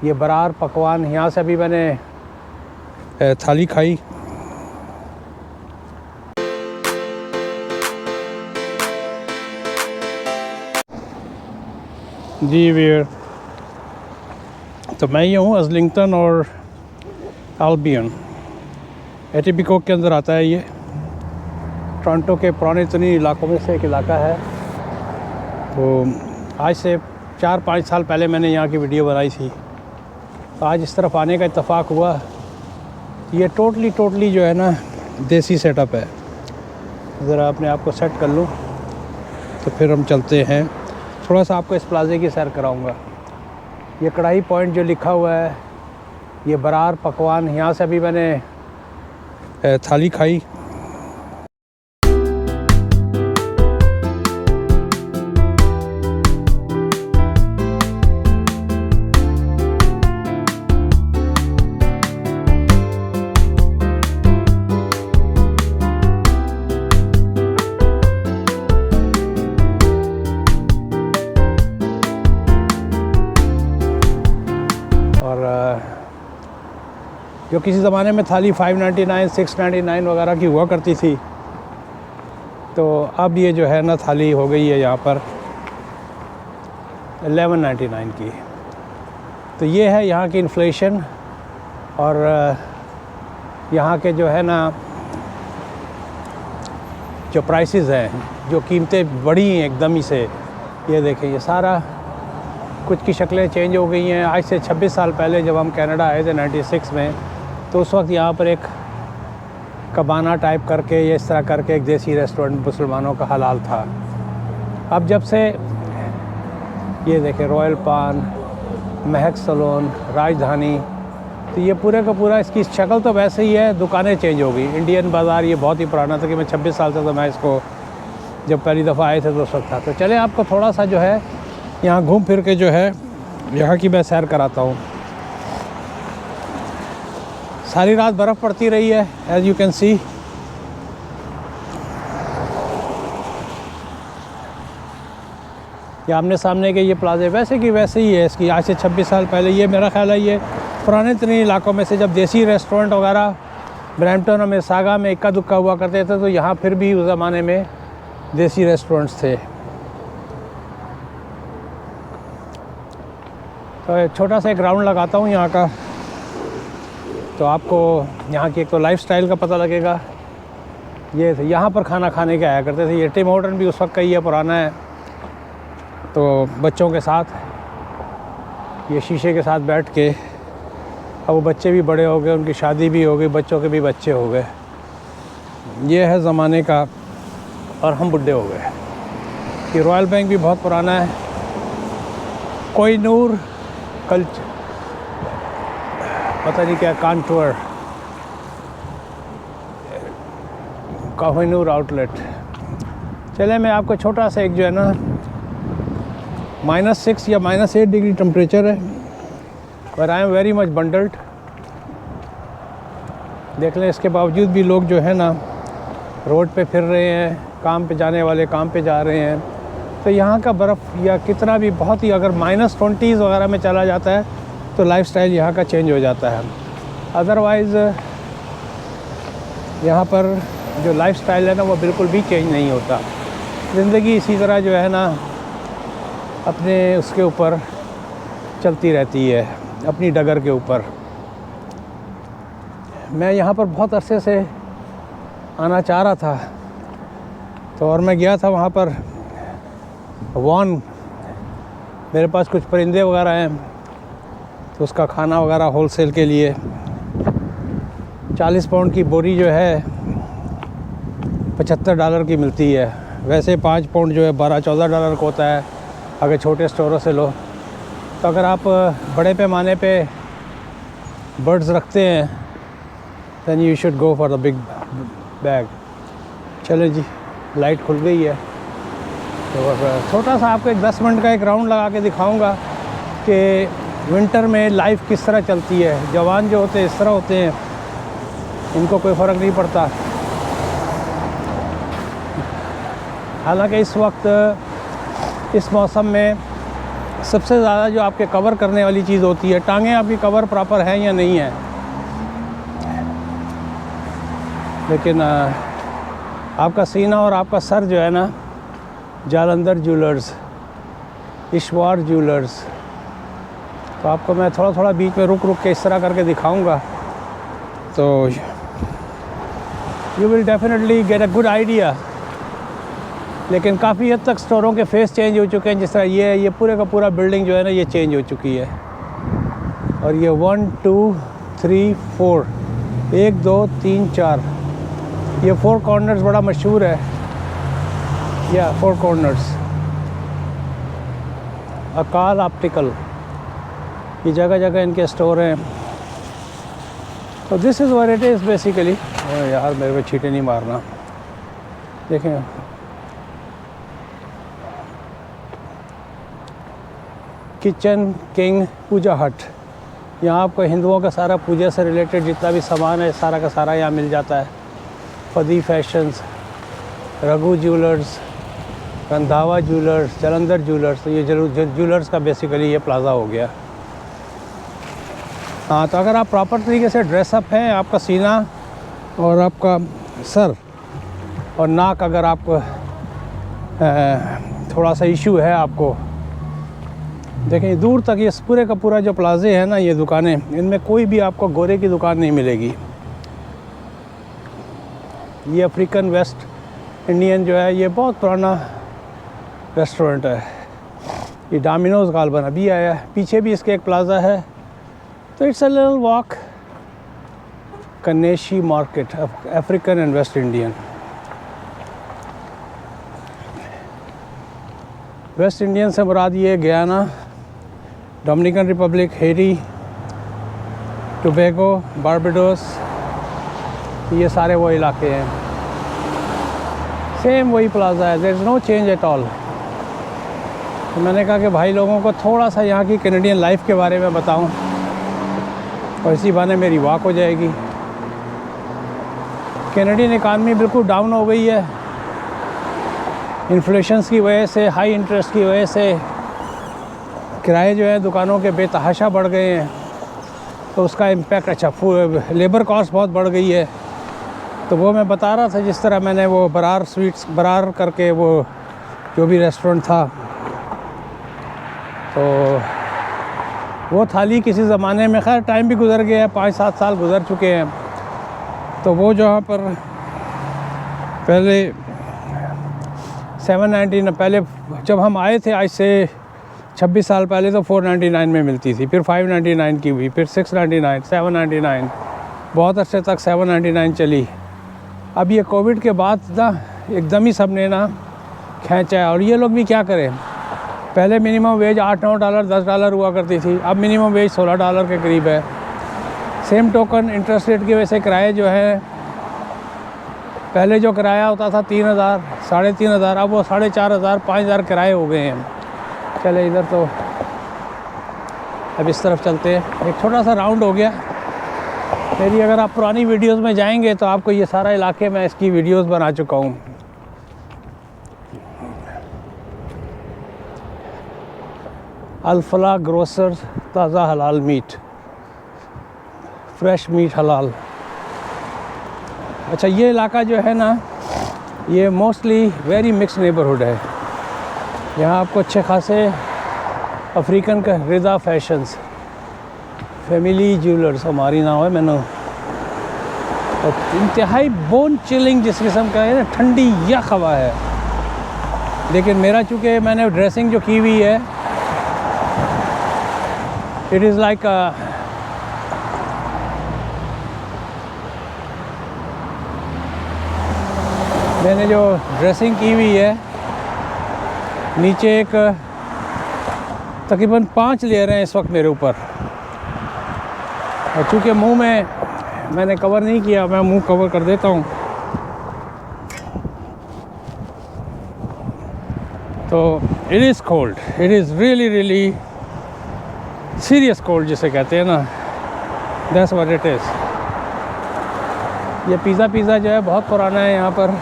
ये बरार पकवान, यहाँ से अभी मैंने थाली खाई। जी वीर, तो मैं ये हूँ अज़लिंगटन और अल्बियन, एटिबिकोक के अंदर आता है। ये टोरंटो के पुराने तरीन इलाकों में से एक इलाका है। तो आज से 4-5 साल पहले मैंने यहाँ की वीडियो बनाई थी, तो आज इस तरफ आने का इत्तेफाक हुआ। ये टोटली जो है ना देसी सेटअप है। ज़रा अपने आप को सेट कर लूँ तो फिर हम चलते हैं। थोड़ा सा आपको इस प्लाजे की सैर कराऊँगा। ये कढ़ाई पॉइंट जो लिखा हुआ है, ये बरार पकवान, यहाँ से अभी मैंने थाली खाई। जो किसी ज़माने में थाली 599, 699 वगैरह की हुआ करती थी, तो अब ये जो है ना थाली हो गई है यहाँ पर 1199 की। तो ये है यहाँ की इन्फ्लेशन और यहाँ के जो है ना जो प्राइसेस हैं, जो कीमतें बढ़ी हैं एकदम ही से। ये देखें, ये सारा कुछ की शक्लें चेंज हो गई हैं। आज से 26 साल पहले जब हम कनाडा आए थे 96 में, तो उस वक्त यहाँ पर एक कबाना टाइप करके या इस तरह करके एक देसी रेस्टोरेंट मुसलमानों का हलाल था। अब जब से ये देखें रॉयल पान, महक सलोन, राजधानी, तो ये पूरे का पूरा इसकी शक्ल तो वैसे ही है, दुकानें चेंज हो गई। इंडियन बाज़ार ये बहुत ही पुराना था कि मैं 26 साल से तो मैं इसको जब पहली दफ़ा आए थे तो उस वक्त था। तो चले आपको थोड़ा सा जो है यहाँ घूम फिर के जो है यहाँ की मैं सैर कराता हूँ। सारी रात बर्फ़ पड़ती रही है, एज़ यू कैन सी। ये आमने सामने के ये प्लाजे वैसे की वैसे ही है इसकी। आज से 26 साल पहले ये मेरा ख्याल है ये पुराने तरीन इलाकों में से जब देसी रेस्टोरेंट वगैरह ब्रैम्पटन और मिसागा में इक्का दुक्का हुआ करते थे, तो यहाँ फिर भी उस ज़माने में देसी रेस्टोरेंट्स थे। तो छोटा सा एक राउंड लगाता हूँ यहाँ का, तो आपको यहाँ की एक तो लाइफस्टाइल का पता लगेगा। ये थे यहाँ पर खाना खाने के आया करते थे। ये टिम हॉर्टन भी उस वक्त का ही है, पुराना है। तो बच्चों के साथ ये शीशे के साथ बैठ के, अब वो बच्चे भी बड़े हो गए, उनकी शादी भी हो गई, बच्चों के भी बच्चे हो गए। ये है ज़माने का, और हम बुढ़े हो गए। ये रॉयल बैंक भी बहुत पुराना है। कोहिनूर कल्चर, पता नहीं क्या, कांटूर, कोहिनूर आउटलेट। चले मैं आपको छोटा सा एक जो है ना -6 या -8 डिग्री टेम्परेचर है, और I am very much bundled. देख लें, इसके बावजूद भी लोग जो है ना रोड पे फिर रहे हैं, काम पे जाने वाले काम पे जा रहे हैं। तो यहाँ का बर्फ़ या कितना भी बहुत ही अगर -20s वगैरह में चला जाता है तो लाइफस्टाइल यहाँ का चेंज हो जाता है। अदरवाइज़ यहाँ पर जो लाइफस्टाइल है ना वो बिल्कुल भी चेंज नहीं होता। ज़िंदगी इसी तरह जो है ना अपने उसके ऊपर चलती रहती है, अपनी डगर के ऊपर। मैं यहाँ पर बहुत अरसे से आना चाह रहा था, तो और मैं गया था वहाँ पर वॉन, मेरे पास कुछ परिंदे वगैरह हैं, तो उसका खाना वगैरह होलसेल के लिए 40 पाउंड की बोरी जो है $75 की मिलती है। वैसे 5 पाउंड जो है $12-14 का होता है अगर छोटे स्टोरों से लो। तो अगर आप बड़े पैमाने पे बर्ड्स रखते हैं then you should go for the big bag. चलो जी, लाइट खुल गई है, तो छोटा सा आपको एक 10 मिनट का एक राउंड लगा के दिखाऊंगा कि विंटर में लाइफ किस तरह चलती है। जवान जो होते हैं इस तरह होते हैं, इनको कोई फ़र्क नहीं पड़ता। हालांकि इस वक्त इस मौसम में सबसे ज़्यादा जो आपके कवर करने वाली चीज़ होती है, टांगें आपकी कवर प्रॉपर हैं या नहीं है। लेकिन आपका सीना और आपका सर जो है ना, जालंधर ज्वेलर्स, ईश्वर ज्वेलर्स। तो आपको मैं थोड़ा थोड़ा बीच में रुक रुक के इस तरह करके दिखाऊंगा, तो you will definitely get a good idea. लेकिन काफ़ी हद तक स्टोरों के फेस चेंज हो चुके हैं। जिस तरह ये पूरे का पूरा बिल्डिंग जो है ना, ये चेंज हो चुकी है। और ये 1 2 3 4 1 2 3 4 ये 4 कॉर्नर्स बड़ा मशहूर है। या 4 कॉर्नर्स, अकाल ऑप्टिकल, ये जगह जगह इनके स्टोर हैं। तो this is what it is basically. यार मेरे को छींटे नहीं मारना। देखें, किचन किंग पूजा हट। यहाँ आपको हिंदुओं का सारा पूजा से रिलेटेड जितना भी सामान है सारा का सारा यहाँ मिल जाता है। फदी fashions, Raghu jewellers, Randhawa jewellers, Jalandhar jewellers. तो ये ज्वेलर्स का बेसिकली ये प्लाज़ा हो गया। हाँ, तो अगर आप प्रॉपर तरीके से ड्रेसअप हैं, आपका सीना और आपका सर और नाक अगर आपको थोड़ा सा इशू है आपको, देखें दूर तक ये पूरे का पूरा जो प्लाज़े हैं ना, ये दुकानें, इनमें कोई भी आपको गोरे की दुकान नहीं मिलेगी। ये अफ्रीकन वेस्ट इंडियन जो है, ये बहुत पुराना रेस्टोरेंट है। ये डोमिनोज़ गालबन अभी आया है। पीछे भी इसके एक प्लाज़ा है। तो it's a little walk. Kaneshie market, African and West Indian. West Indian से मुराद ये Guyana, Dominican Republic, Haiti, Tobago, Barbados, ये सारे वो इलाके हैं। सेम वही प्लाज़ा है, there is no change at all. तो मैंने कहा कि भाई लोगों को थोड़ा सा यहाँ की कैनेडियन लाइफ के बारे में बताऊँ, और इसी बहाने मेरी वॉक हो जाएगी। कैनेडियन इकानमी बिल्कुल डाउन हो गई है। इन्फ्लेशंस की वजह से, हाई इंटरेस्ट की वजह से किराए जो है दुकानों के बेतहाशा बढ़ गए हैं। तो उसका इम्पैक्ट, अच्छा लेबर कॉस्ट बहुत बढ़ गई है। तो वो मैं बता रहा था, जिस तरह मैंने वो बरार स्वीट्स, बरार करके वो जो भी रेस्टोरेंट था, तो वो थाली किसी ज़माने में, खैर टाइम भी गुज़र गया है, 5-7 साल गुज़र चुके हैं। तो वो जहाँ पर पहले 799, पहले जब हम आए थे आज से 26 साल पहले, तो 499 में मिलती थी। फिर 599 की हुई, फिर 699, 799, बहुत अरसे तक 799 चली। अब ये कोविड के बाद ना एकदम ही सब ने ना खींचा है। और ये लोग भी क्या करें, पहले मिनिमम वेज $8-9, $10 हुआ करती थी, अब मिनिमम वेज $16 के करीब है। सेम टोकन इंटरेस्ट रेट की वजह से किराए जो है, पहले जो किराया होता था 3,000, 3,500, अब वो 4,500, 5,000 किराए हो गए हैं। चले इधर, तो अब इस तरफ चलते हैं। एक छोटा सा राउंड हो गया मेरी। अगर आप पुरानी वीडियोस में जाएंगे तो आपको ये सारा इलाके में इसकी वीडियोस बना चुका हूँ। अल्फला ग्रोसर, ताज़ा हलाल मीट, फ्रेश मीट हलाल। अच्छा, ये इलाका जो है ना, ये मोस्टली वेरी मिक्स नेबरहुड है। यहाँ आपको अच्छे खासे अफ्रीकन का रिदा फैशंस, फैमिली ज्वेलर्स, हमारी नाम है मैंने, और इंतहाई बोन चिलिंग जिस किस्म का है ना, ठंडी यख हवा है। लेकिन मेरा चूँकि मैंने ड्रेसिंग जो की हुई है, इट इज़ लाइक मैंने जो ड्रेसिंग की हुई है, नीचे एक तकरीबन 5 लेयर हैं इस वक्त मेरे ऊपर। और चूँकि मुंह में मैंने कवर नहीं किया, मैं मुंह कवर कर देता हूँ। तो it is cold, it is really really serious cold जिसे कहते हैं ना, दैट्स व्हाट इट इज़। ये पिज़्ज़ा जो है बहुत पुराना है यहाँ पर।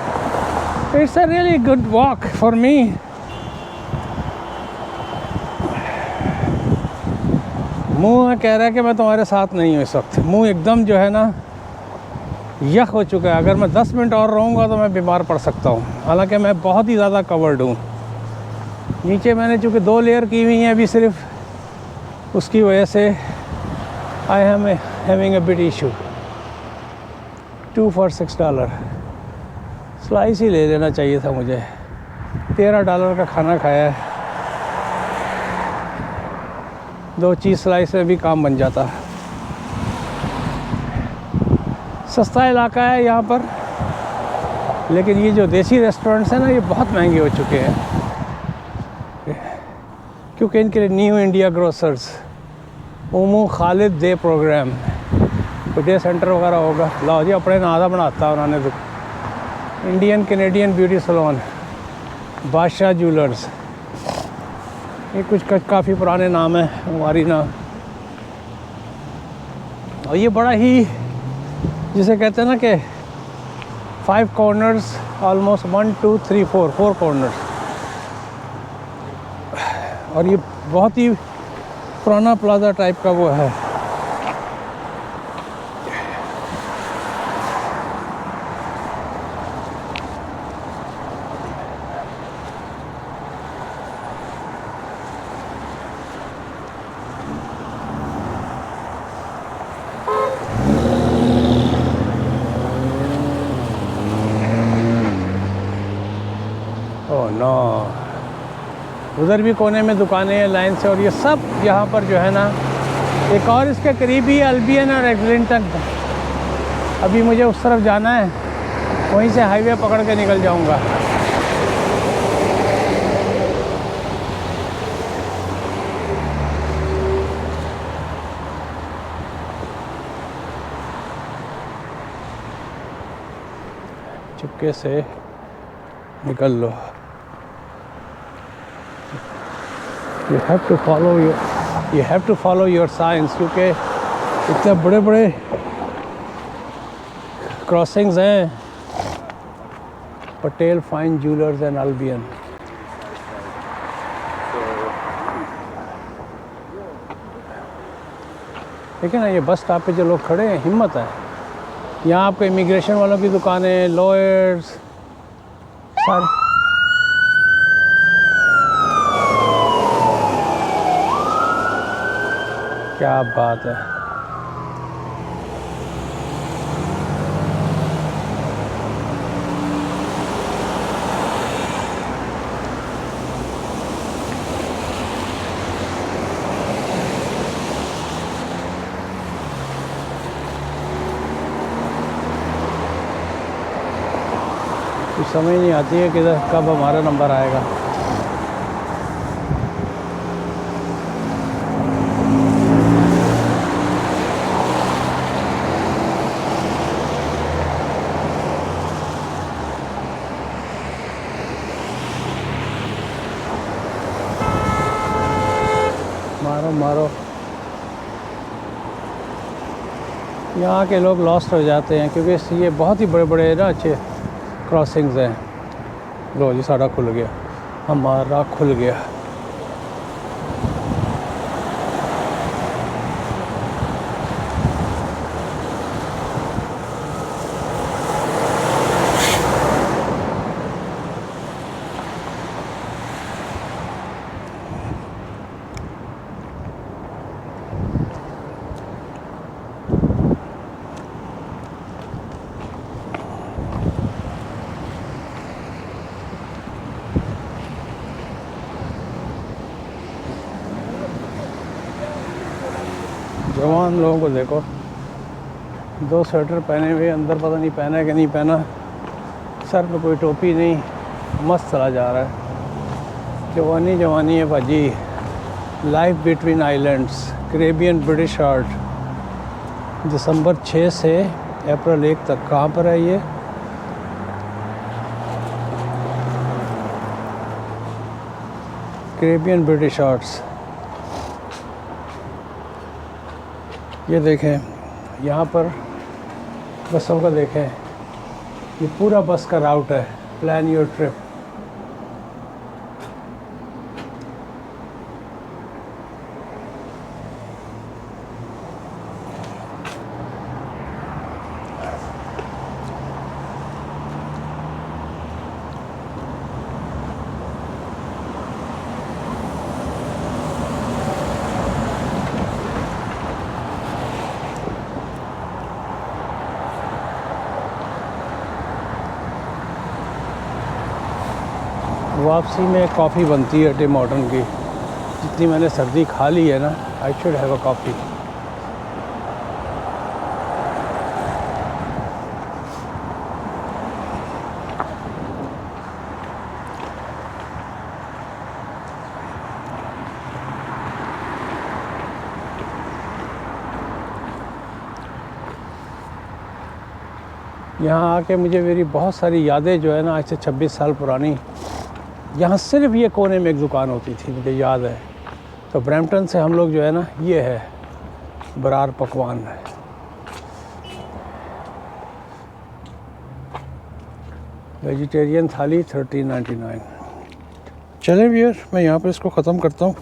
It's a really good walk for me. मुंह कह रहा है कि मैं तुम्हारे साथ नहीं हूँ इस वक्त। मुंह एकदम जो है ना यख हो चुका है। अगर मैं 10 मिनट और रहूँगा तो मैं बीमार पड़ सकता हूँ, हालांकि मैं बहुत ही ज़्यादा कवर्ड हूँ। नीचे मैंने चूँकि 2 लेयर की हुई हैं अभी सिर्फ, उसकी वजह से I am having a bit issue. 2 for $6। Slice ही ले लेना चाहिए था मुझे। $13 का खाना खाया है, 2 चीज़ स्लाइस में भी काम बन जाता। सस्ता इलाका है यहाँ पर, लेकिन ये जो देसी रेस्टोरेंट्स हैं ना ये बहुत महंगे हो चुके हैं, क्योंकि इनके लिए न्यू इंडिया ग्रोसर्स उमू खालिद डे प्रोग्राम, कोई डे सेंटर वगैरह होगा। लाओ जी अपने नादा बनाता उन्होंने तो। Indian Canadian beauty salon, Badshah jewellers, ये कुछ काफ़ी पुराने नाम हैं हमारी ना। और ये बड़ा ही जिसे कहते हैं ना कि 5 कॉर्नर्स, ऑलमोस्ट 1 2 3 4 कॉर्नर्स, और ये बहुत ही पुराना प्लाजा टाइप का वो है। ओह नो, उधर भी कोने में दुकानें हैं लाइन से, और ये सब यहाँ पर जो है ना, एक और इसके करीब ही अल्बियन और एग्लिंटन। अभी मुझे उस तरफ जाना है, वहीं से हाईवे पकड़ के निकल जाऊँगा। चुपके से निकल लो। You have to follow your signs, क्योंकि इतने बड़े बड़े क्रॉसिंग्स हैं। Patel fine jewellers and Albion. देखिए ना, ये बस स्टॉप पे जो लोग खड़े हैं, हिम्मत है। यहाँ आपको इमिग्रेशन वालों की दुकानें, लॉयर्स, सारे। क्या बात है। कुछ समझ नहीं आती है कि कब हमारा नंबर आएगा। मारो मारो। यहाँ के लोग लॉस्ट हो जाते हैं, क्योंकि ये बहुत ही बड़े बड़े ना अच्छे क्रॉसिंग्स हैं। लो जी, सारा खुल गया, हमारा खुल गया। जवान लोगों को देखो, 2 स्वेटर पहने हुए, अंदर पता नहीं पहना है कि नहीं पहना, सर पे कोई टोपी नहीं, मस्त चला जा रहा है। जवानी जवानी है भाजी। Life between islands, Caribbean British art, दिसंबर 6 से अप्रैल 1 तक। कहाँ पर है ये? Caribbean British arts. ये देखें, यहाँ पर बसों का देखें, ये पूरा बस का राउट है। Plan your trip. वापसी में कॉफ़ी बनती है टिम हॉर्टन की। जितनी मैंने सर्दी खा ली है ना, I should have a coffee. यहाँ आके मुझे मेरी बहुत सारी यादें जो है ना, आज से 26 साल पुरानी, यहाँ सिर्फ ये कोने में एक दुकान होती थी, मुझे याद है। तो ब्रैम्पटन से हम लोग जो है ना, ये है बरार पकवान है, वेजिटेरियन थाली 1399। चलें भैया, मैं यहाँ पे इसको ख़त्म करता हूँ।